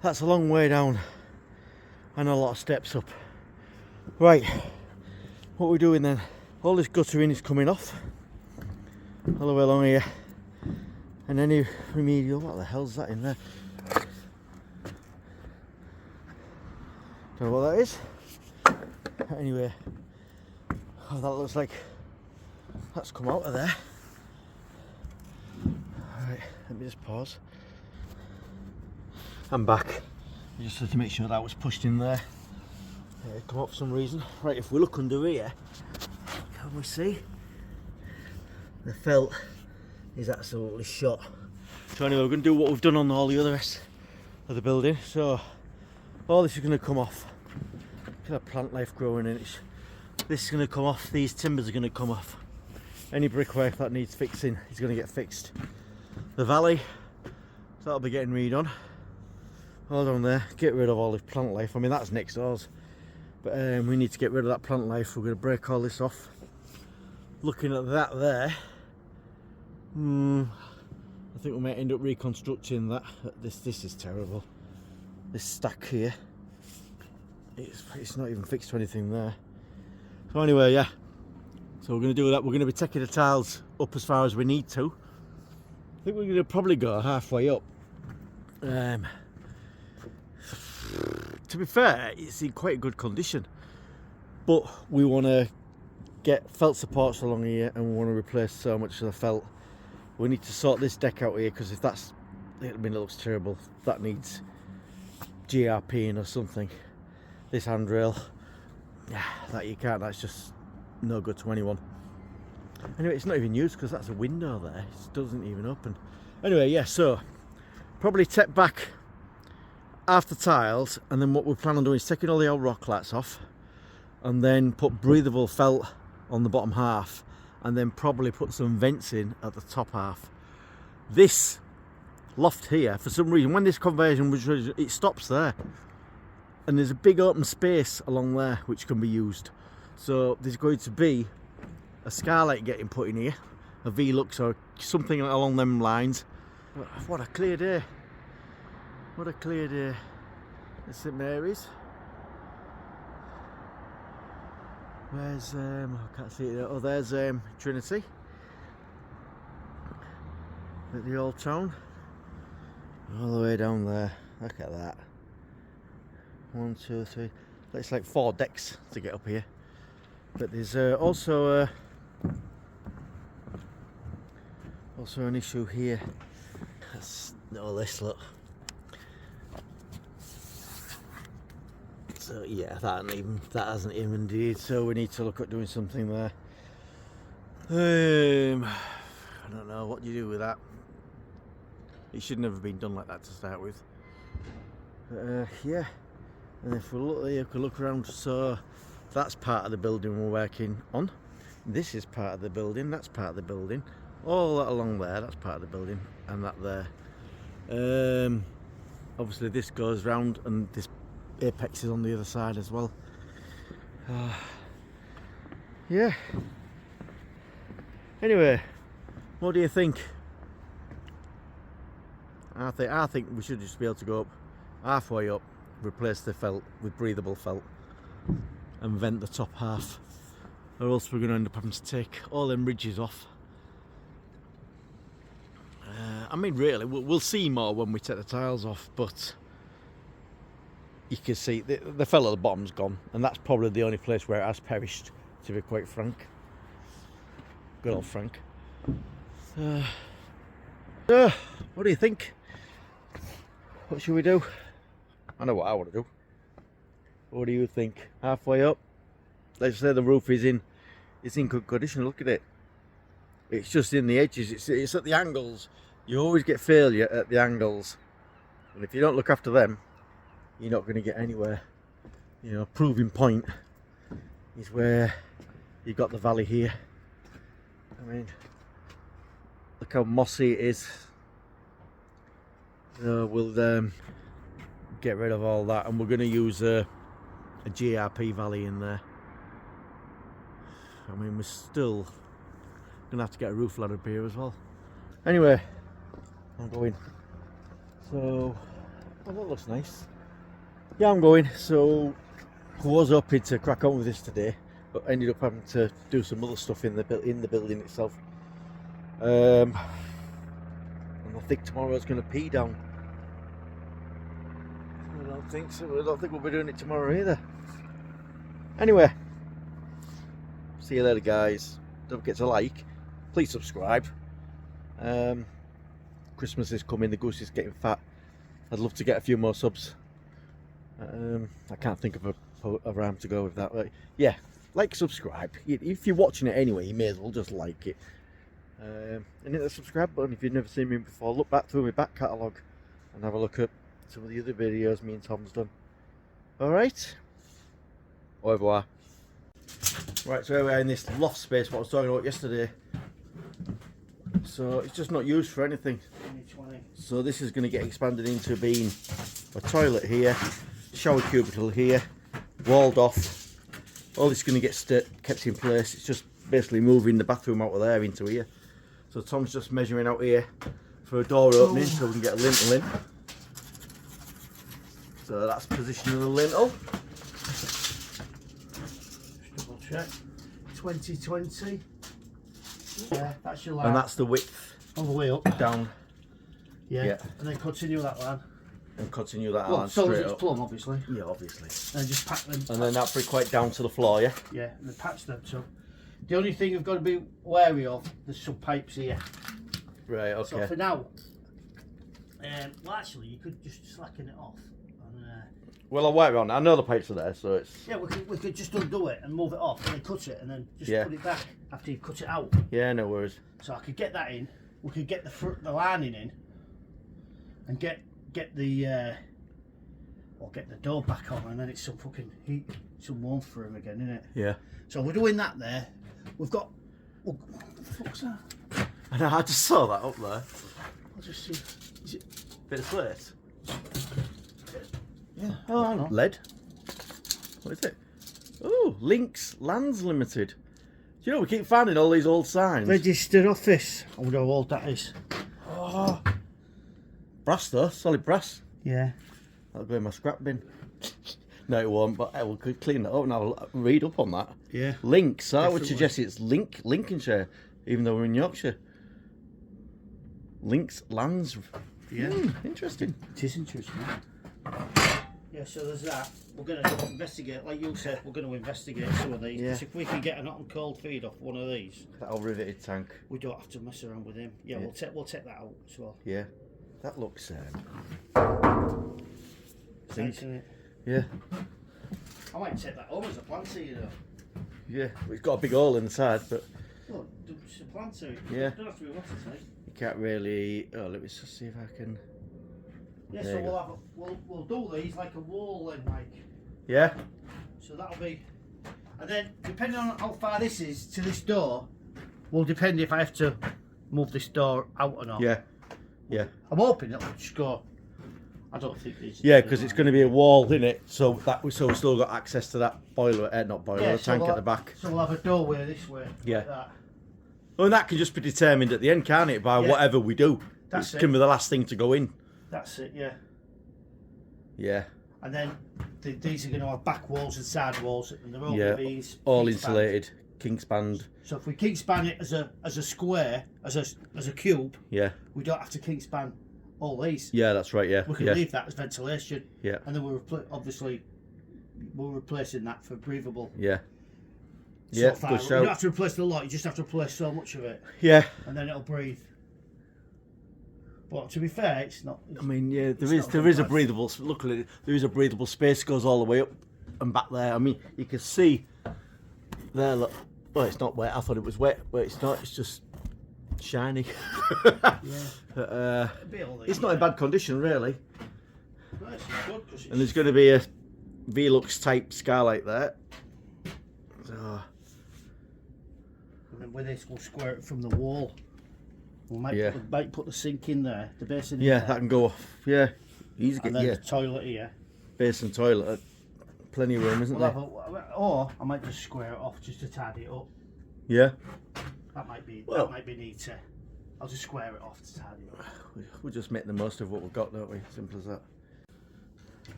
That's a long way down and a lot of steps up. Right, what we're doing then, all this guttering is coming off all the way along here, and any remedial, what the hell's that in there? Don't know what that is. Anyway, oh, that looks like that's come out of there. Alright, let me just pause. I'm back. I just had to make sure that was pushed in there. It come out for some reason. Right, if we look under here, can we see? The felt is absolutely shot. So anyway, we're going to do what we've done on all the other rest of the building. So all this is going to come off. Look at that plant life growing in it. This is going to come off. These timbers are going to come off. Any brickwork that needs fixing is going to get fixed. The valley, so that'll be getting redone. All down there, get rid of all this plant life. I mean, that's next doors, but we need to get rid of that plant life. We're going to break all this off. Looking at that there, I think we might end up reconstructing that. This is terrible. This stack here, it's not even fixed to anything there. So anyway, yeah. So we're going to do that. We're going to be taking the tiles up as far as we need to. I think we're going to probably go halfway up. To be fair, it's in quite a good condition, but we want to get felt supports along here, and we want to replace so much of the felt. We need to sort this deck out here, because if that's, I mean, it looks terrible. That needs GRPing or something. This handrail, yeah, that you can't. That's just no good to anyone. Anyway, it's not even used because that's a window there. It doesn't even open. Anyway, yeah. So probably take back half the tiles, and then what we plan on doing is taking all the old rock lats off, and then put breathable felt on the bottom half, and then probably put some vents in at the top half. This loft here, for some reason, when this conversion was, it stops there, and there's a big open space along there which can be used. So there's going to be a skylight getting put in here, a V-Lux or something along them lines. What a clear day. What a clear day at St Mary's. Where's, I can't see it there. Oh, there's Trinity at the old town. All the way down there. Look at that. 1, 2, 3. It's like 4 decks to get up here. But there's also an issue here. That's all this, look. So yeah, that hasn't even indeed. So we need to look at doing something there. I don't know what you do with that. It should never have been done like that to start with. Yeah, and if we look there, you can look around. So that's part of the building we're working on. This is part of the building. That's part of the building. All that along there, that's part of the building, and that there. Obviously, this goes round, and this apex is on the other side as well. Yeah. Anyway, what do you think? I think we should just be able to go up halfway up, replace the felt with breathable felt, and vent the top half, or else we're going to end up having to take all them ridges off. I mean, really, we'll see more when we take the tiles off, but you can see the felt at the bottom's gone, and that's probably the only place where it has perished, to be quite frank. Good old Frank. What do you think? What should we do? I know what I want to do. What do you think? Halfway up? Let's say the roof is in good condition. Look at it. It's just in the edges. It's at the angles. You always get failure at the angles, and if you don't look after them, you're not going to get anywhere. You know, proving point is where you got the valley here. I mean, look how mossy it is. We'll get rid of all that, and we're going to use a GRP valley in there. I mean, we're still going to have to get a roof ladder up here as well. Anyway, I'm going. So Oh, that looks nice. Yeah, I'm going. So I was hoping to crack on with this today, but ended up having to do some other stuff in the building itself. And I think tomorrow's going to pee down. I don't think so. I don't think we'll be doing it tomorrow either. Anyway, see you later, guys. Don't forget to like. Please subscribe. Christmas is coming. The goose is getting fat. I'd love to get a few more subs. I can't think of a rhyme to go with that. But yeah, like, subscribe. If you're watching it anyway, you may as well just like it. And hit the subscribe button if you've never seen me before. Look back through my back catalogue and have a look at some of the other videos me and Tom's done. Alright? Au revoir. Right, so here we are in this loft space, what I was talking about yesterday. So it's just not used for anything. So this is going to get expanded into being a toilet here, shower cubicle here, walled off. All this is going to get kept in place. It's just basically moving the bathroom out of there into here. So Tom's just measuring out here for a door opening so we can get a lintel in. So that's positioning the lintel. Just double check. 2020. Yeah, that's your line. And that's the width. All the way up. Down. Yeah. And then continue that line. And continue that Well, line so straight it's up. plumb, obviously. Yeah, obviously. And just pack them. And then that'll be quite down to the floor, yeah? Yeah, and then patch them. So the only thing you've got to be wary of, there's some pipes here. Right, okay. So for now, well, actually, you could just slacken it off. And, well, I'll wait on. I know the pipes are there, so it's... yeah, we could just undo it and move it off and then cut it and then just put it back after you've cut it out. Yeah, no worries. So I could get that in. We could get the lining in and get the get the door back on, and then it's some fucking heat, some warmth for him again, isn't it? Yeah. So we're doing that there. We've got. What the fuck's that? I know, I just saw that up there. I'll just see. Is it? Bit of slate. Yeah. Oh, hang on. Lead. What is it? Oh, Links Lands Limited. Do you know, we keep finding all these old signs. Registered office. I wonder how old that is. Oh. Brass though, solid brass. Yeah. That'll go in my scrap bin. No, it won't, but we'll clean that up and I'll read up on that. Yeah. Links, so I would Definitely. suggest it's Lincolnshire, even though we're in Yorkshire. Links Lands. Yeah. Interesting. It is interesting. Yeah, so there's that. We're going to investigate, like you said, we're going to investigate some of these. Yeah. 'Cause if we can get an hot and cold feed off one of these, That old riveted tank. we don't have to mess around with him. Yeah, Yeah. we'll take that out as well. Yeah. That looks Nice, isn't it? yeah. I might take that home as a planter, you know. Yeah. Well, it's got a big hole in the side, but Oh, it's a planter. Yeah. Don't have to be watertight. you can't really. Oh, let me just see if I can. Yeah, There so you we'll have we'll do these like a wall then, like. Yeah. So that'll be, and then depending on how far this is to this door, will depend if I have to move this door out or not. Yeah. Yeah. I'm hoping it'll just go. I don't think these. Yeah, because it's going to be a wall in it, so we've still got access to that boiler, not boiler, Yeah, the so tank we'll at the back. So we'll have a doorway this way. Yeah. Like that. Well, and that can just be determined at the end, can't it? By Yeah. whatever we do. That's It can be the last thing to go in. That's it. Yeah. Yeah. And then these are going to have back walls and side walls, and they're all Yeah. going to be All kingspan. insulated, kingspan. So if we kingspan it as a square, as a cube, Yeah. we don't have to kingspan all these. Yeah, that's right. Yeah. We can yeah. leave that as ventilation. Yeah. And then obviously we're replacing that for breathable. Yeah. Yeah. Far. Good You shout. don't have to replace the lot. You just have to replace so much of it, Yeah. and then it'll breathe. But to be fair, it's not. I mean, yeah, It's not there is a bad. breathable. Luckily, there is a breathable space goes all the way up and back there. I mean, you can see there. Look, well, it's not wet. I thought it was wet, but it's not. It's just shiny. Yeah. But, A bit all it's not in bad condition, really. No, it's good 'cause And there's going to be a Velux type skylight there. So, and then with this, we'll square it from the wall. We might, Yeah. might put the sink in there, the basin. yeah, in that can go off. Yeah, easy. and then Yeah, the toilet here. basin, toilet, plenty of room, isn't We'll there? have or I might just square it off just to tidy it up. Yeah. That might be neater. I'll just square it off to tidy it up. We'll just make the most of what we've got, don't we? Simple as that.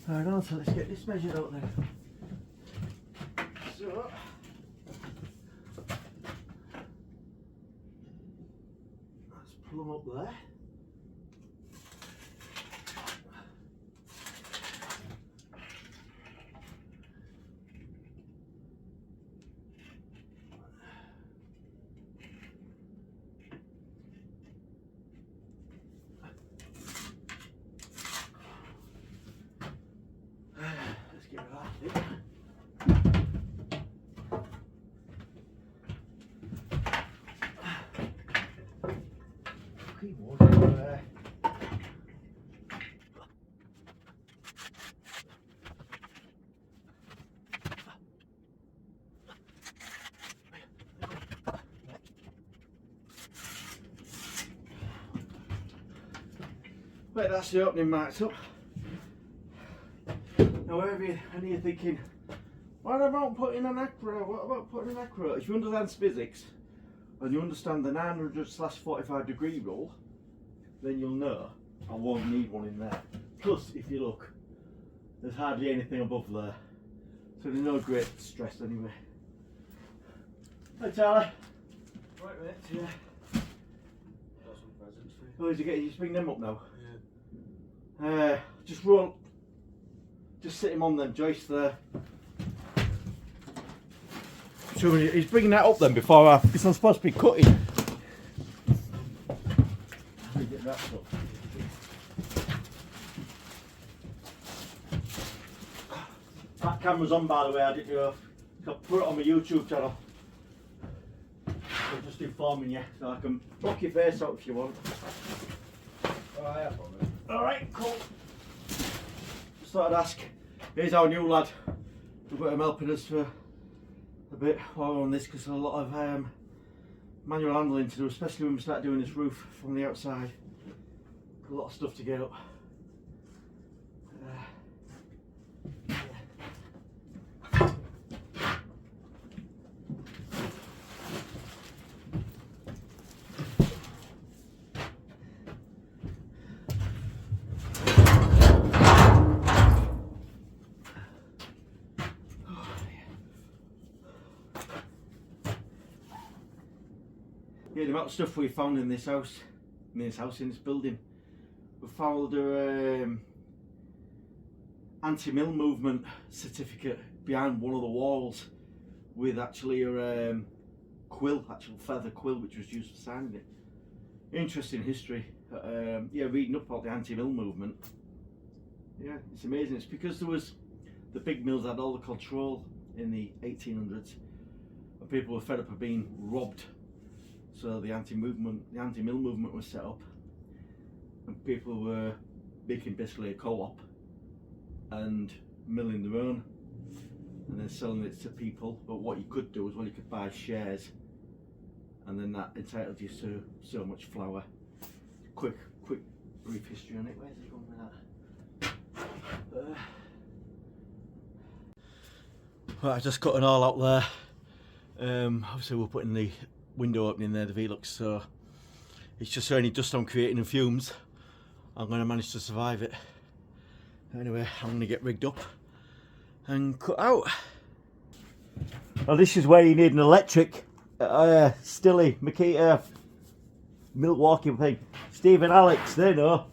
Right on, so let's get this measured out then. So, let's pull them up there. Let's get it out. Right, that's the opening marked up. Now, any of you thinking, what about putting an acro? What about putting an acro? If you understand physics and you understand the 900/45 degree rule, then you'll know I won't need one in there. Plus, if you look, there's hardly anything above there, so there's no great stress anyway. Hi Charlie. Right, mate. Yeah. Got some presents for you. Oh, did you just bring them up now? Yeah. Just run. Just sit him on them, Joyce there. So he's bringing that up then before because I'm supposed to be cutting. Let me get that stuff. That camera's on, by the way. I didn't know. I put it on my YouTube channel. I'm just informing you, so I can block your face out if you want. Oh, I have one, mate. Alright, cool. Just thought I'd ask. Here's our new lad. We've got him helping us for a bit while we're on this because there's a lot of manual handling to do, especially when we start doing this roof from the outside. A lot of stuff to get up. Yeah, the amount of stuff we found in this house, in this building. We found a anti-mill movement certificate behind one of the walls with actually a quill, actual feather quill, which was used for signing it. Interesting history. Yeah, reading up about the anti-mill movement. Yeah, it's amazing. It's because there was the big mills had all the control in the 1800s, and people were fed up of being robbed. So the anti-mill movement was set up, and people were making basically a co-op and milling their own, and then selling it to people. But what you could do is, well, you could buy shares, and then that entitled you to so much flour. Quick brief history on it. Where's it going with that? Right, I just cut it all out there. Obviously we're putting the window opening there, the Velux, so it's just so any dust I'm creating and fumes, I'm going to manage to survive it. Anyway, I'm going to get rigged up and cut out. Well, this is where you need an electric Stilly, Makita, Milwaukee thing. Steve and Alex, they know.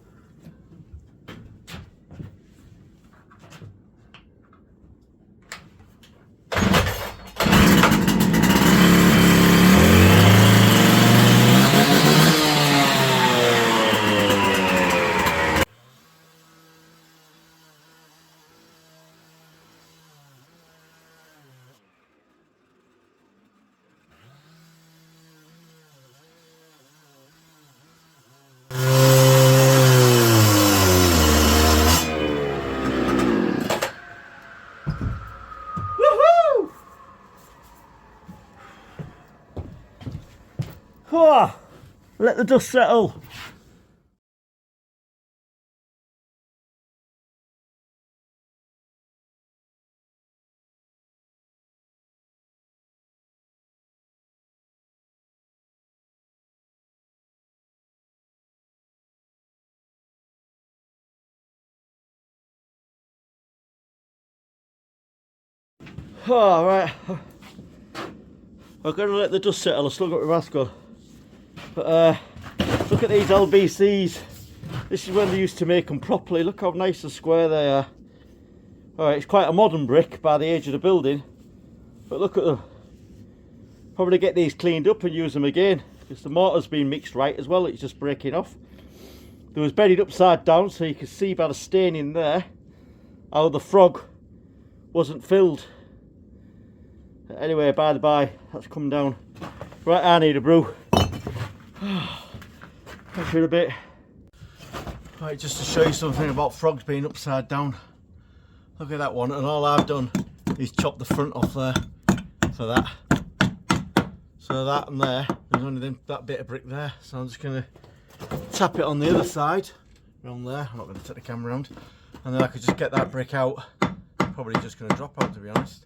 Oh, let the dust settle. Oh, right. I've got to let the dust settle. I've still got my mask on. But look at these LBCs. This is when they used to make them properly. Look how nice and square they are. Alright, it's quite a modern brick by the age of the building. But look at them. Probably get these cleaned up and use them again. Because the mortar's been mixed right as well. It's just breaking off. They was bedded upside down, so you can see by the stain in there how the frog wasn't filled. Anyway, by the by, that's come down. Right, I need a brew. Catch you in a bit. Right, just to show you something about frogs being upside down. Look at that one, and all I've done is chop the front off there for that. So that and there, there's only that bit of brick there. So I'm just going to tap it on the other side, around there. I'm not going to take the camera around. And then I could just get that brick out. Probably just going to drop out, to be honest.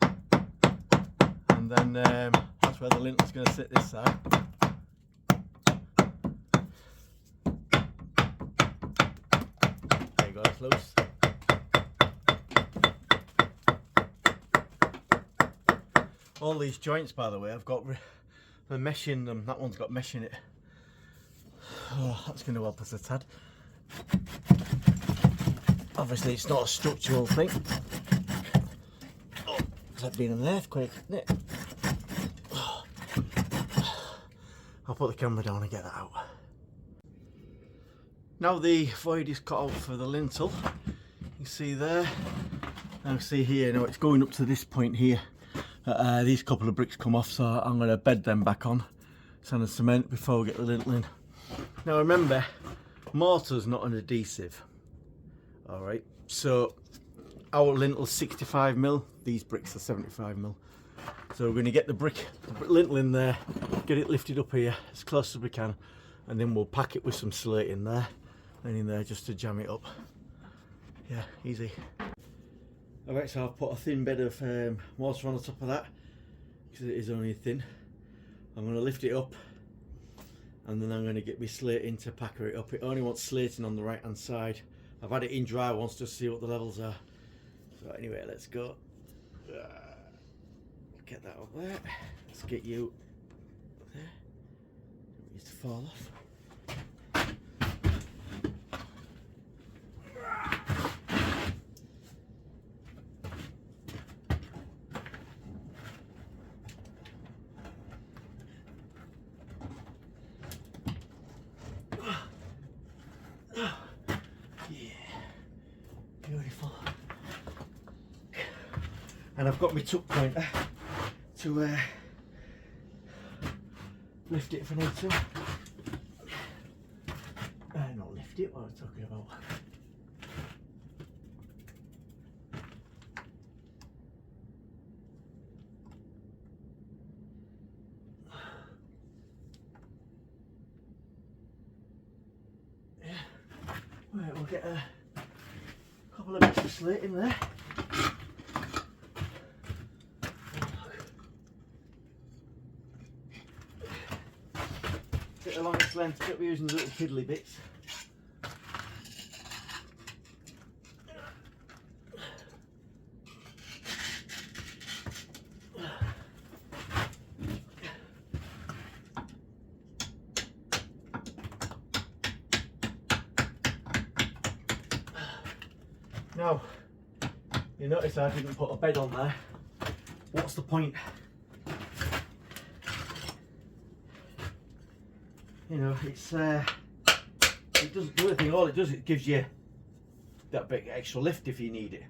And then that's where the lintel's going to sit this side. There you go, it's loose. All these joints, by the way, I've got the mesh in them. That one's got mesh in it. Oh, that's going to help us a tad. Obviously, it's not a structural thing. Oh, it's like being an earthquake, isn't it? Oh. I'll put the camera down and get that out. Now the void is cut out for the lintel. You see there. Now see here. Now it's going up to this point here. These couple of bricks come off, so I'm going to bed them back on. Sand and cement before we get the lintel in. Now remember, mortar's not an adhesive. Alright, so our lintel's 65mm, these bricks are 75mm. So we're going to get the lintel in there, get it lifted up here as close as we can, and then we'll pack it with some slate in there, and in there just to jam it up. Yeah, easy. Alright, so I've put a thin bed of mortar on the top of that, because it is only thin. I'm going to lift it up, and then I'm going to get my slate in to packer it up. It only wants slating on the right hand side. I've had it in dry once just to see what the levels are. So anyway, let's go. Get that up there. Let's get you there. Don't need to fall off. Beautiful. And I've got my tuck pointer to lift it if I need to. Not lift it, what am I talking about? Yeah. Right, we'll get a couple of bits of slate in there. Bit along its length, but we're using the little piddly bits. Now, you notice I didn't put a bed on there. What's the point? You know, it's it doesn't do anything. All it does, it gives you that bit extra lift if you need it.